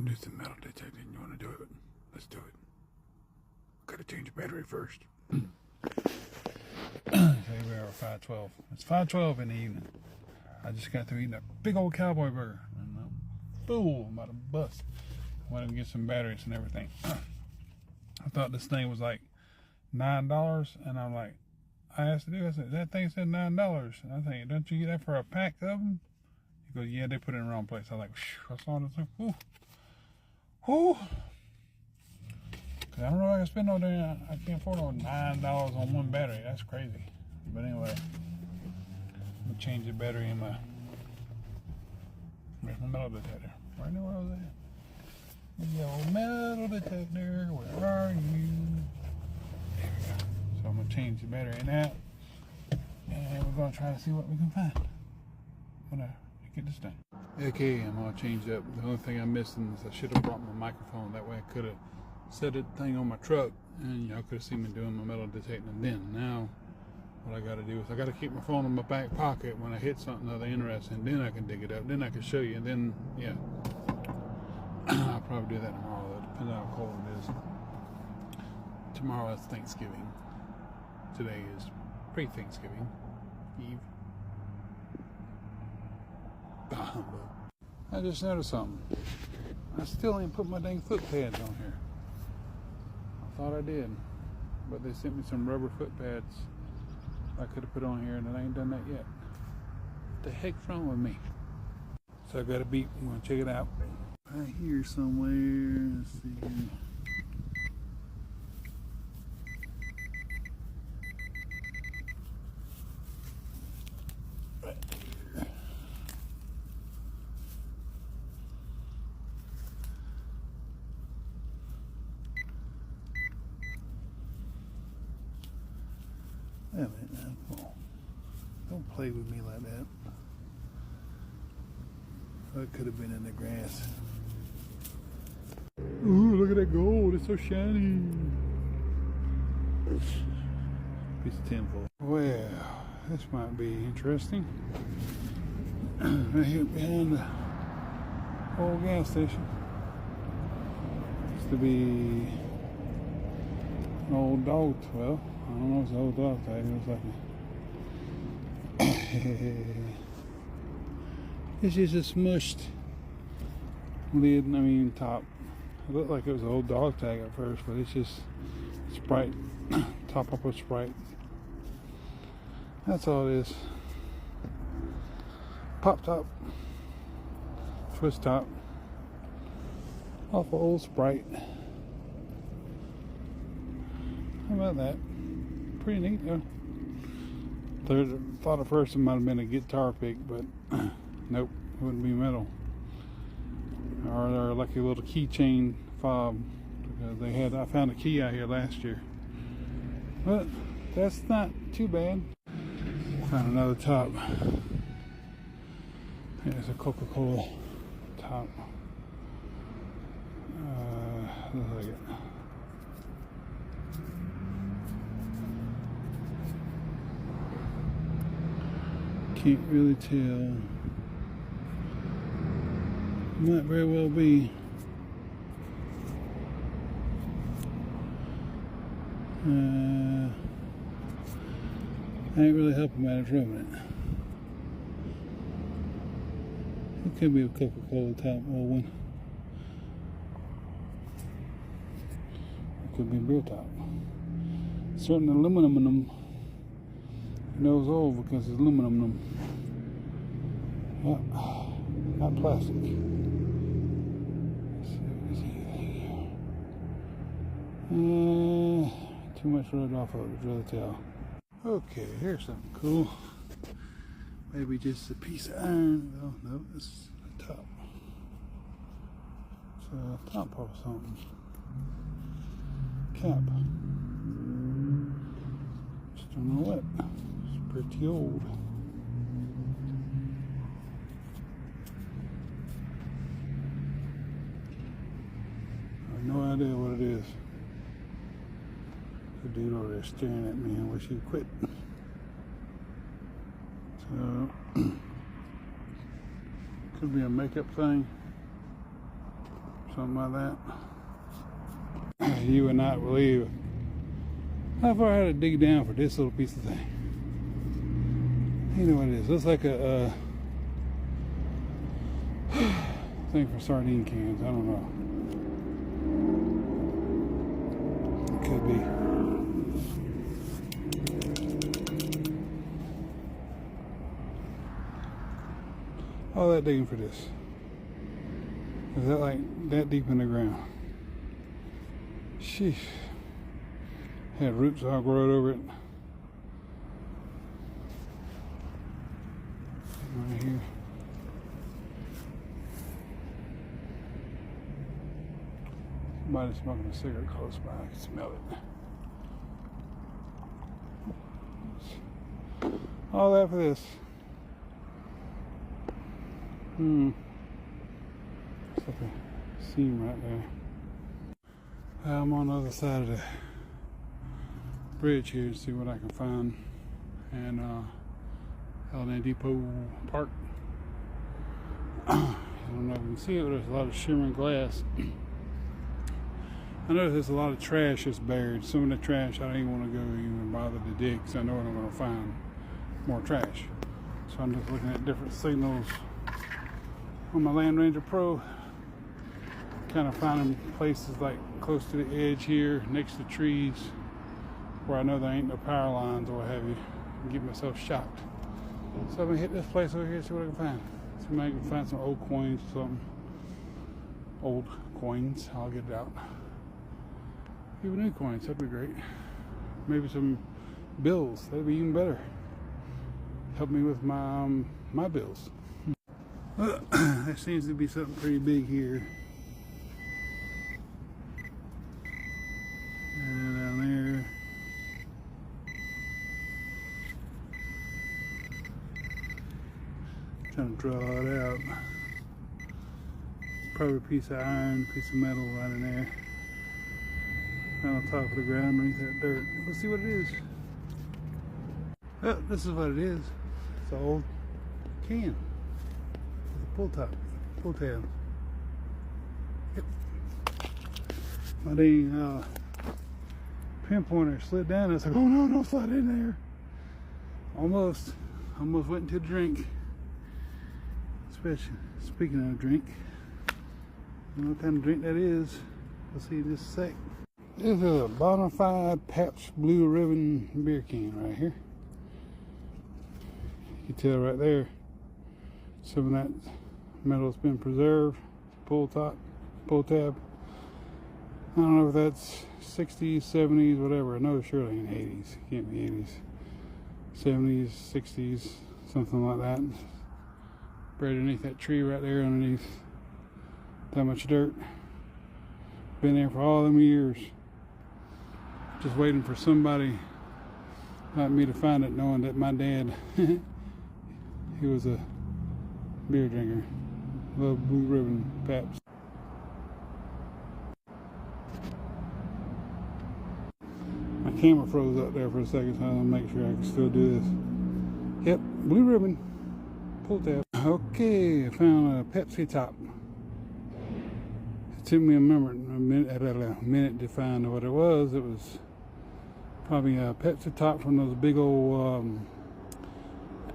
do some metal detecting. You want to do it? Let's do it. Gotta change the battery first. So here we are at 5:12. It's 5:12 in the evening. I just got through eating a big old cowboy burger. And I'm full, I'm about to bust. I went and get some batteries and everything. I thought this thing was like $9, and I'm like, I asked the dude, I said, that thing said $9. And I think, don't you get that for a pack of them? He goes, yeah, they put it in the wrong place. I was like, I saw this thing. Whew. Whew. Cause I don't know if I can spend no damn, I can't afford no $9 on one battery. That's crazy. But anyway, I'm gonna change the battery in my, where's my metal detector? Right now, where was that? The old metal detector, where are you? There we go. So I'm gonna change the battery in that, and we're gonna try to see what we can find. I'm gonna get this done. Okay, I'm gonna change up. The only thing I'm missing is I should have brought my microphone. That way I could have set the thing on my truck, and y'all could have seen me doing my metal detecting. Then now, what I got to do is I got to keep my phone in my back pocket when I hit something that interesting. Then I can dig it up. Then I can show you. And then yeah, I'll probably do that tomorrow. Though, depending on how cold it is. Tomorrow is Thanksgiving. Today is pre-Thanksgiving Eve. I just noticed something. I still ain't put my dang foot pads on here. I thought I did, but they sent me some rubber foot pads I could have put on here, and I ain't done that yet. What the heck's wrong with me? So I got a beep. I'm gonna check it out. Right here somewhere. Let's see. Wait a minute, don't play with me like that. Oh, it could have been in the grass. Ooh, look at that gold, it's so shiny. Piece of tinfoil. Well, this might be interesting. Right here behind the old gas station. Used to be an old dog, well, I don't know if it's an old dog tag. It looks like this is a smushed lid, top. It looked like it was an old dog tag at first, but it's just Sprite, top up with Sprite. That's all it is. Pop top, twist top, off of old Sprite. How about that? Pretty neat though. Thought at first it might have been a guitar pick, but nope, it wouldn't be metal. Or like a little keychain fob, because I found a key out here last year. But that's not too bad. Found another top. Here's a Coca-Cola top. Looks like it. Can't really tell. Might very well be. I ain't really helping matters rubbing it. It could be a Coca-Cola top old one. It could be a real top. Certain aluminum. It knows old because it's aluminum. Not plastic. Too much rubbed off of it, really tell. Okay, here's something cool. Maybe just a piece of iron. Oh, no, this is the top. It's a top of something. Cap. Just don't know what. It's pretty old. I have no idea what it is. The dude over there staring at me. I wish he'd quit. So, could be a makeup thing. something like that. You would not believe how far I had to dig down for this little piece of thing. You know what it is? Looks like a thing for sardine cans. I don't know. It could be. All that digging for this. Is that like that deep in the ground? Sheesh. Had roots all growing over it. Right here. Somebody's smoking a cigarette close by. I can smell it. All that for this. It's like a seam right there. I'm on the other side of the bridge here to see what I can find. And Holiday Depot Park. I don't know if you can see it, but there's a lot of shimmering glass. I notice there's a lot of trash that's buried. Some of the trash I don't even want to go even bother to dig because I know I'm going to find more trash. So I'm just looking at different signals on my Land Ranger Pro. Kind of finding places like close to the edge here, next to trees, where I know there ain't no power lines or what have you, and get myself shocked. So I'm gonna hit this place over here, see what I can find. See if I can find some old coins or something. Old coins, I'll get it out. Even new coins, that'd be great. Maybe some bills, that'd be even better. Help me with my my bills. There seems to be something pretty big here. And down there. Trying to draw it out. Probably a piece of iron, piece of metal right in there. Right on top of the ground underneath that dirt. Let's see what it is. Oh, this is what it is. It's an old can. With a pull top, pull tab. Yep. My dang pinpointer slid down. I was like, oh no, don't slide in there. Almost went into the drink. Especially, speaking of drink, I don't know what kind of drink that is. We'll see in just a sec. This is a Bonafide Pabst Blue Ribbon beer can right here. You can tell right there, some of that metal's been preserved. Pull top, pull tab. I don't know if that's 60s, 70s, whatever. I know surely in 80s. Can't be 80s. 70s, 60s, something like that. Buried underneath that tree right there, underneath that much dirt. Been there for all them years. Just waiting for somebody like me to find it, knowing that my dad, he was a beer drinker. Loved Blue Ribbon Pabst. My camera froze up there for a second, so I'm gonna make sure I can still do this. Yep, Blue Ribbon, pull tab. Okay, I found a Pepsi top. It took me a minute to find what it was. It was probably a Pepsi top from those big old,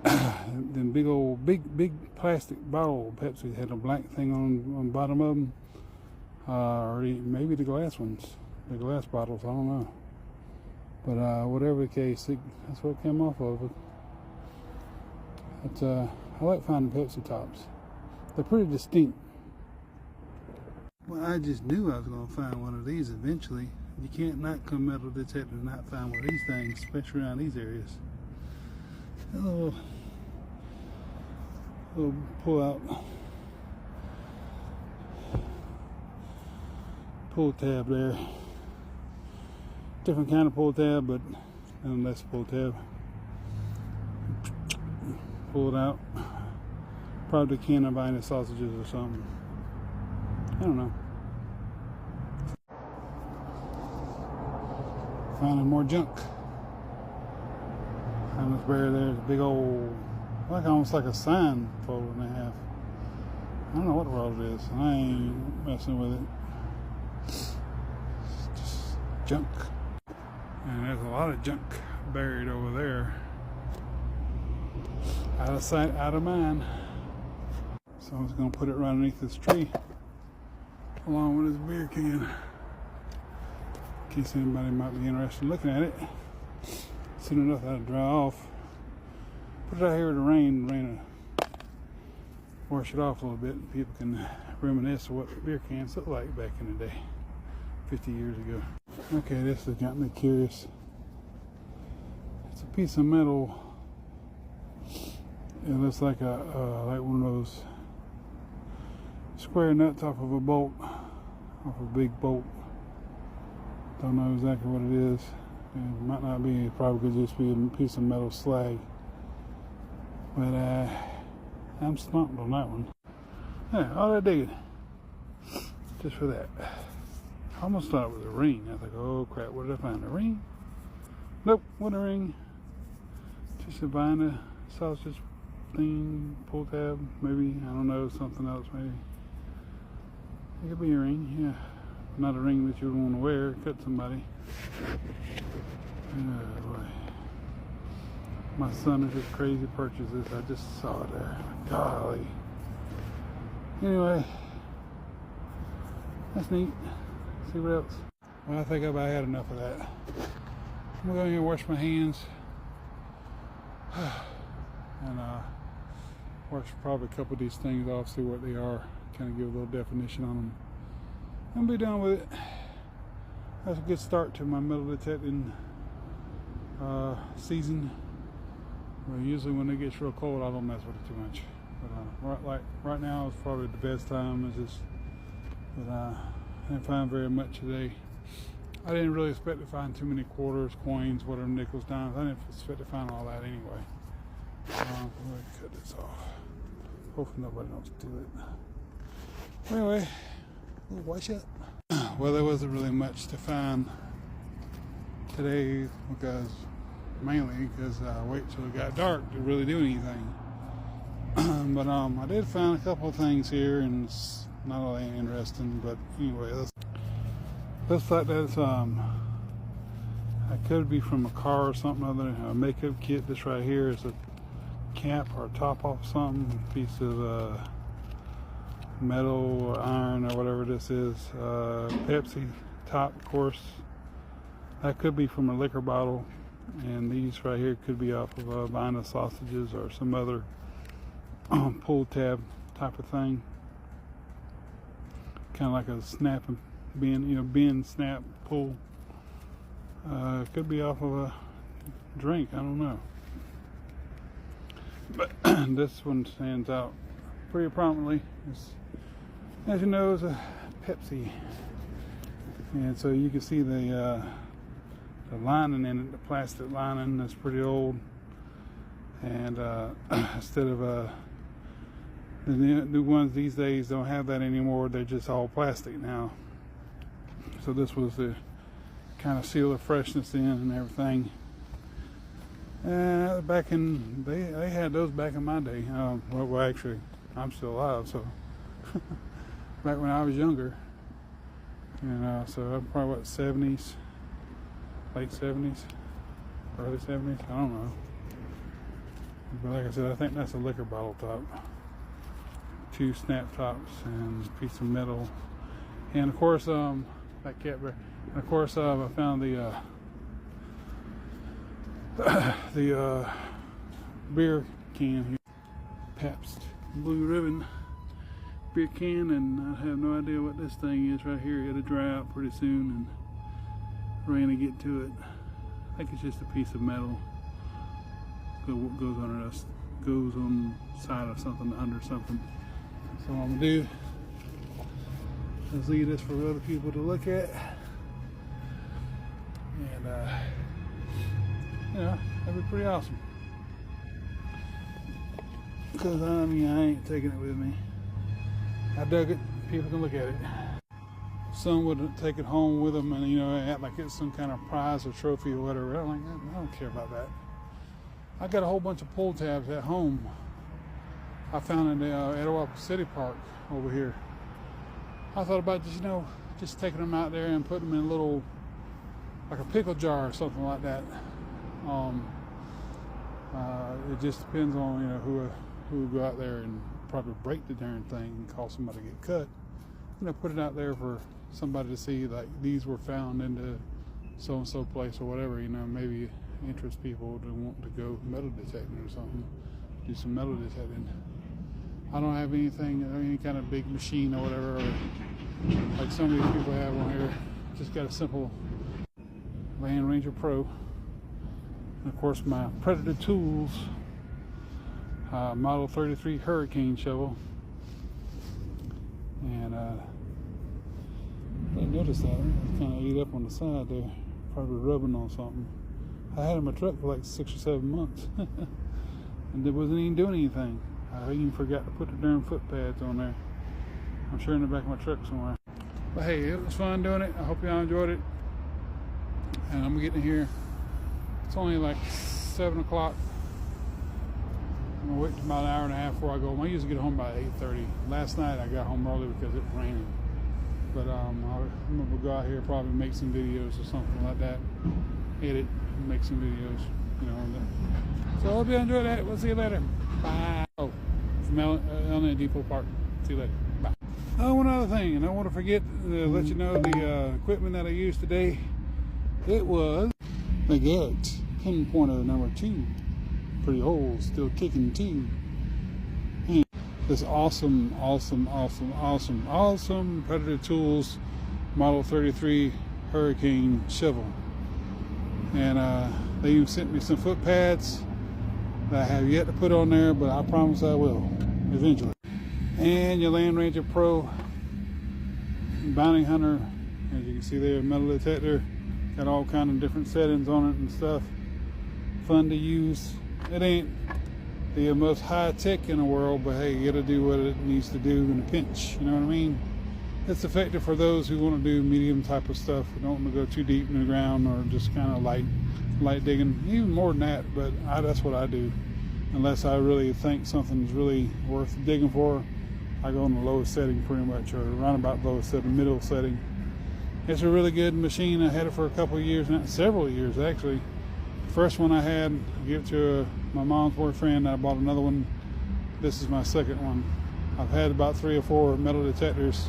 them big plastic bottle Pepsi had a black thing on the bottom of them, or maybe the glass ones, the glass bottles. I don't know, but whatever the case, that's what came off of it. It's I like finding Pepsi tops. They're pretty distinct. Well, I just knew I was going to find one of these eventually. You can't not come metal detector and not find one of these things, especially around these areas. A little pull out, pull tab there. Different kind of pull tab, but less pull tab. Pull it out. Probably a can of Vienna sausages or something. I don't know. Finding more junk. Found this bear there. There's a big old, almost like a sign pole and a half. I don't know what the world it is. I ain't messing with it. It's just junk. And there's a lot of junk buried over there. Out of sight, out of mind. So I was going to put it right underneath this tree, along with this beer can, in case anybody might be interested in looking at it. Soon enough, that'll dry off. Put it out here in the rain will wash it off a little bit, and people can reminisce of what beer cans looked like back in the day, 50 years ago. Okay, this has got me curious. It's a piece of metal. It looks like like one of those square nuts off of a bolt, off a big bolt. Don't know exactly what it is. It might not be. It probably could just be a piece of metal slag. But I'm stumped on that one. Yeah, all that digging, just for that. I almost thought it was a ring. I was like, oh crap, what did I find? A ring? Nope, what a ring. Just a vinyl sausage thing, pull tab, maybe, I don't know, something else maybe. It could be a ring, yeah. Not a ring that you would want to wear, cut somebody. Oh boy. My son is just crazy purchases. I just saw it there. Golly. Anyway, that's neat. See what else? Well, I think I've had enough of that. I'm gonna go in here and wash my hands. And wash probably a couple of these things off, see what they are, kind of give a little definition on them, and be done with it. That's a good start to my metal detecting season. Well, usually when it gets real cold, I don't mess with it too much. But right now is probably the best time. But I didn't find very much today. I didn't really expect to find too many quarters, coins, whatever, nickels, dimes. I didn't expect to find all that anyway. I'm going to cut this off. Hopefully nobody knows to do it. Anyway, we'll wash up. Well, there wasn't really much to find today mainly because I wait till it got dark to really do anything. But I did find a couple of things here, and it's not all that interesting. But anyway, looks like that's it could be from a car or something other than a makeup kit. This right here is a cap or top off something, piece of metal or iron or whatever this is. Pepsi top, of course. That could be from a liquor bottle, and these right here could be off of vinyl sausages or some other pull tab type of thing. Kind of like a snap and bend, snap, pull. Could be off of a drink, I don't know. But this one stands out pretty prominently. As you know, it's a Pepsi, and so you can see the lining in it, the plastic lining that's pretty old. And instead of the new ones these days don't have that anymore. They're just all plastic now. So this was the kind of seal the freshness in and everything. Back in they had those back in my day. Well, actually, I'm still alive, so back when I was younger. So I'm probably what, 70s, late 70s, early 70s. I don't know. But like I said, I think that's a liquor bottle top. 2 snap tops and a piece of metal. And of course, that cat bear. And of course, I found the beer can here. Pabst Blue Ribbon beer can, and I have no idea what this thing is right here. It'll dry out pretty soon, and rain will get to it. I think it's just a piece of metal. Goes on the side of something, under something. So what I'm gonna do is leave this for other people to look at, and that'd be pretty awesome. Because I ain't taking it with me. I dug it. People can look at it. Some would take it home with them and act like it's some kind of prize or trophy or whatever. I'm like, I don't care about that. I got a whole bunch of pull tabs at home. I found in the Etowah City Park over here. I thought about just, just taking them out there and putting them in a little, like a pickle jar or something like that. It just depends on, who go out there and probably break the darn thing and cause somebody to get cut. Put it out there for somebody to see, like, these were found in the so-and-so place or whatever, maybe interest people to want to go metal detecting or something, do some metal detecting. I don't have anything, any kind of big machine or whatever, or like some of these people have on here. Just got a simple Land Ranger Pro. And of course my Predator Tools Model 33 Hurricane shovel. And I didn't notice that. It kind of ate up on the side there. Probably rubbing on something. I had it in my truck for like 6 or 7 months. And it wasn't even doing anything. I even forgot to put the darn foot pads on there. I'm sure in the back of my truck somewhere. But hey, it was fun doing it. I hope y'all enjoyed it. And I'm getting here. It's only like 7 o'clock. I'm gonna wait about an hour and a half before I go home. I usually get home by 8:30. Last night I got home early because it was raining. But I'm gonna go out here, probably make some videos or something like that. Edit, make some videos, So I hope you enjoyed that. We'll see you later. Bye. Oh, from Elena Depot Park. See you later. Bye. Oh, one other thing, and I want to forget to let you know the equipment that I used today. It was the Garrett pinpointer number 2. Pretty old, still kicking too. And this awesome Predator Tools Model 33 Hurricane shovel. And they even sent me some foot pads that I have yet to put on there, but I promise I will eventually. And your Land Ranger Pro Bounty Hunter, as you can see there, metal detector. Got all kind of different settings on it and stuff. Fun to use. It ain't the most high tech in the world, but hey, it'll do what it needs to do in a pinch. You know what I mean? It's effective for those who want to do medium type of stuff. Who don't want to go too deep in the ground, or just kind of light digging. Even more than that, but that's what I do. Unless I really think something's really worth digging for, I go in the lowest setting pretty much, or around about lowest setting, middle setting. It's a really good machine. I had it for a couple of years, several years actually. First one I had, I gave it to my mom's boyfriend. I bought another one. This is my second one. I've had about 3 or 4 metal detectors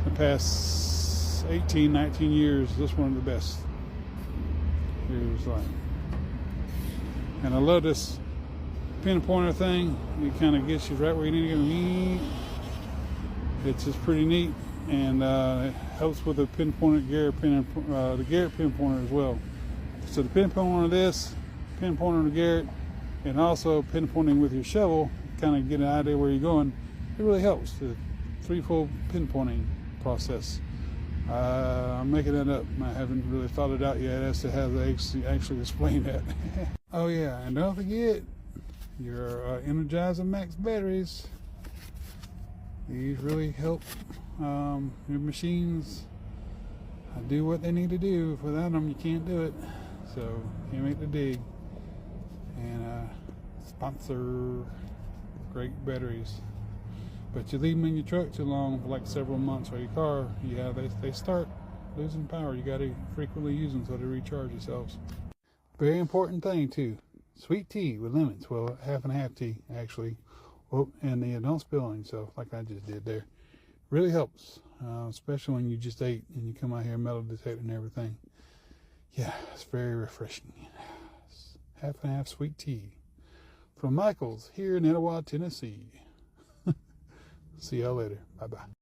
the past 18, 19 years. This one is the best. Here's like, and I love this pinpointer thing. It kind of gets you right where you need to go. It's just pretty neat, and it helps with the pinpointer the Garrett pinpointer as well. So the pinpointer of this, pinpointer of the Garrett, and also pinpointing with your shovel, kind of get an idea where you're going. It really helps. The threefold pinpointing process. I'm making that up. I haven't really thought it out yet as to how they actually explain that. Oh yeah, and don't forget your Energizer Max batteries. These really help your machines do what they need to do. Without them, you can't do it. So can't make the dig. And sponsor great batteries. But you leave them in your truck too long, for like several months, or your car, yeah, they start losing power. You got to frequently use them so they recharge themselves. Very important thing too. Sweet tea with lemons. Well, half and half tea actually. Oh, and don't spill on yourself like I just did there. Really helps, especially when you just ate and you come out here metal detecting and everything. Yeah, it's very refreshing. Half and half sweet tea from Michael's here in Etowah, Tennessee. See y'all later. Bye-bye.